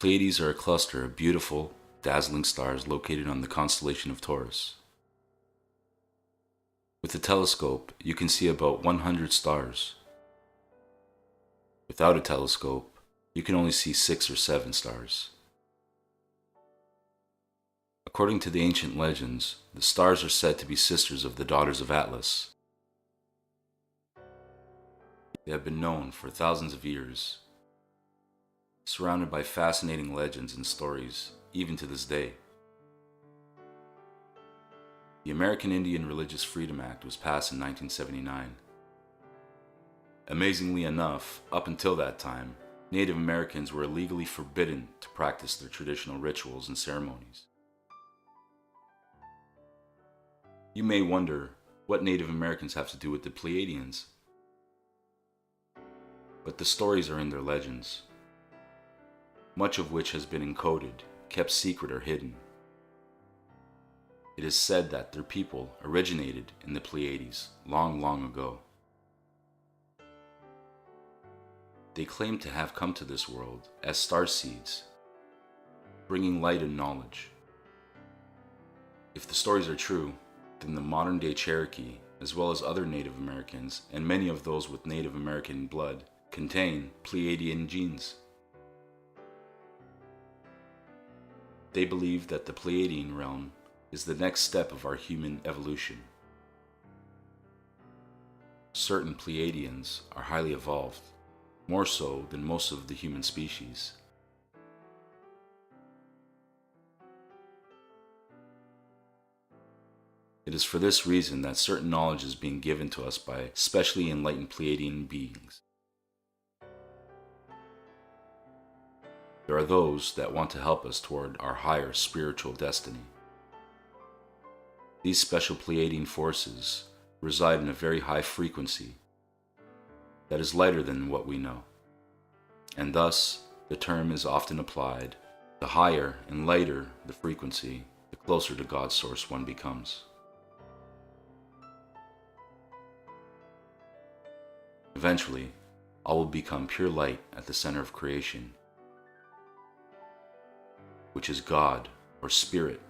Pleiades are a cluster of beautiful, dazzling stars located on the constellation of Taurus. With a telescope, you can see about 100 stars. Without a telescope, you can only see 6 or 7 stars. According to the ancient legends, the stars are said to be sisters of the daughters of Atlas. They have been known for thousands of years, surrounded by fascinating legends and stories, even to this day. The American Indian Religious Freedom Act was passed in 1979. Amazingly enough, up until that time, Native Americans were illegally forbidden to practice their traditional rituals and ceremonies. You may wonder what Native Americans have to do with the Pleiadians, but the stories are in their legends, much of which has been encoded, kept secret, or hidden. It is said that their people originated in the Pleiades long, long ago. They claim to have come to this world as star seeds, bringing light and knowledge. If the stories are true, then the modern-day Cherokee, as well as other Native Americans and many of those with Native American blood, contain Pleiadian genes. They believe that the Pleiadian realm is the next step of our human evolution. Certain Pleiadians are highly evolved, more so than most of the human species. It is for this reason that certain knowledge is being given to us by specially enlightened Pleiadian beings. There are those that want to help us toward our higher spiritual destiny. These special Pleiadian forces reside in a very high frequency that is lighter than what we know, and thus the term is often applied. The higher and lighter the frequency, the closer to God's source one becomes. Eventually, all will become pure light at the center of creation, which is God or Spirit,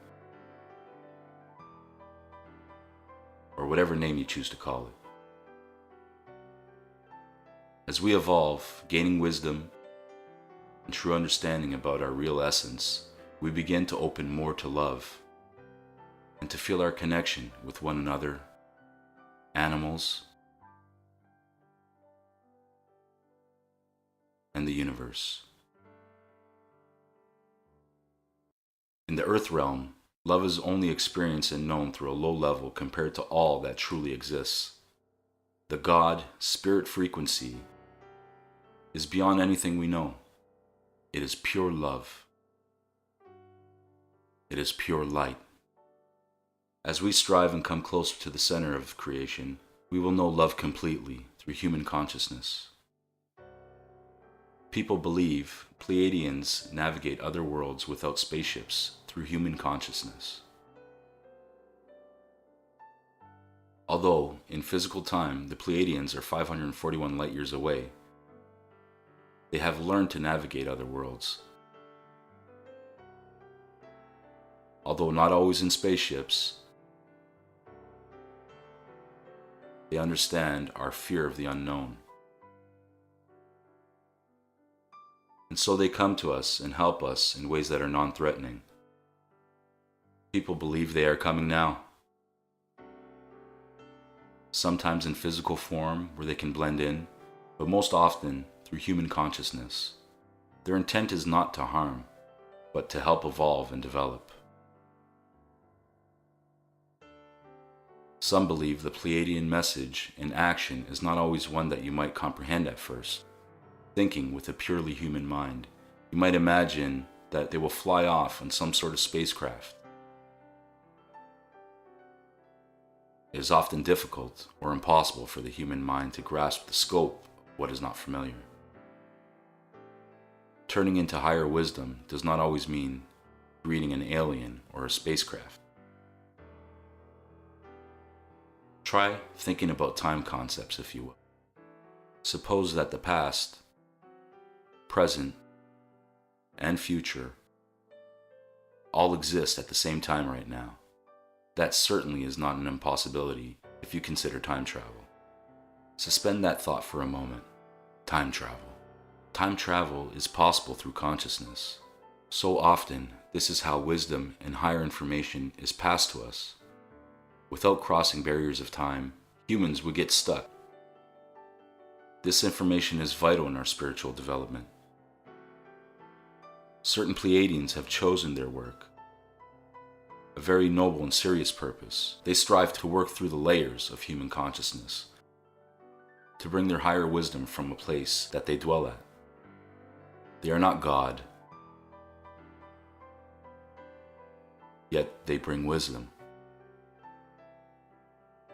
or whatever name you choose to call it. As we evolve, gaining wisdom and true understanding about our real essence, we begin to open more to love and to feel our connection with one another, animals, and the universe. In the earth realm, love is only experienced and known through a low level compared to all that truly exists. The God, spirit frequency is beyond anything we know. It is pure love. It is pure light. As we strive and come closer to the center of creation, we will know love completely through human consciousness. People believe Pleiadians navigate other worlds without spaceships through human consciousness. Although, in physical time, the Pleiadians are 541 light years away, they have learned to navigate other worlds. Although not always in spaceships, they understand our fear of the unknown. And so they come to us and help us in ways that are non-threatening. People believe they are coming now. Sometimes in physical form where they can blend in, but most often through human consciousness. Their intent is not to harm, but to help evolve and develop. Some believe the Pleiadian message in action is not always one that you might comprehend at first. Thinking with a purely human mind, you might imagine that they will fly off on some sort of spacecraft. It is often difficult or impossible for the human mind to grasp the scope of what is not familiar. Turning into higher wisdom does not always mean greeting an alien or a spacecraft. Try thinking about time concepts, if you will. Suppose that the past, present, and future all exist at the same time right now. That certainly is not an impossibility if you consider time travel. Suspend that thought for a moment. Time travel. Time travel is possible through consciousness. So often, this is how wisdom and higher information is passed to us. Without crossing barriers of time, humans would get stuck. This information is vital in our spiritual development. Certain Pleiadians have chosen their work, a very noble and serious purpose. They strive to work through the layers of human consciousness, to bring their higher wisdom from a place that they dwell at. They are not God, yet they bring wisdom.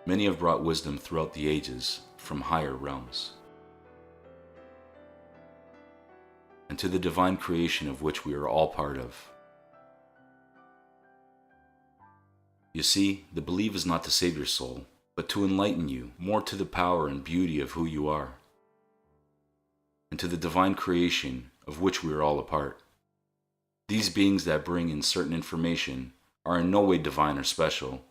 Many have brought wisdom throughout the ages from higher realms, and to the divine creation of which we are all part of. You see, the belief is not to save your soul, but to enlighten you more to the power and beauty of who you are, and to the divine creation of which we are all a part. These beings that bring in certain information are in no way divine or special.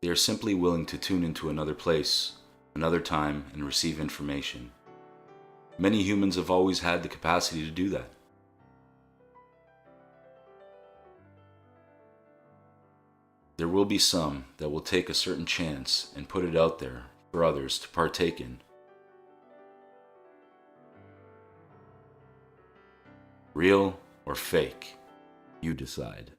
They are simply willing to tune into another place, another time, and receive information. Many humans have always had the capacity to do that. There will be some that will take a certain chance and put it out there for others to partake in. Real or fake, you decide.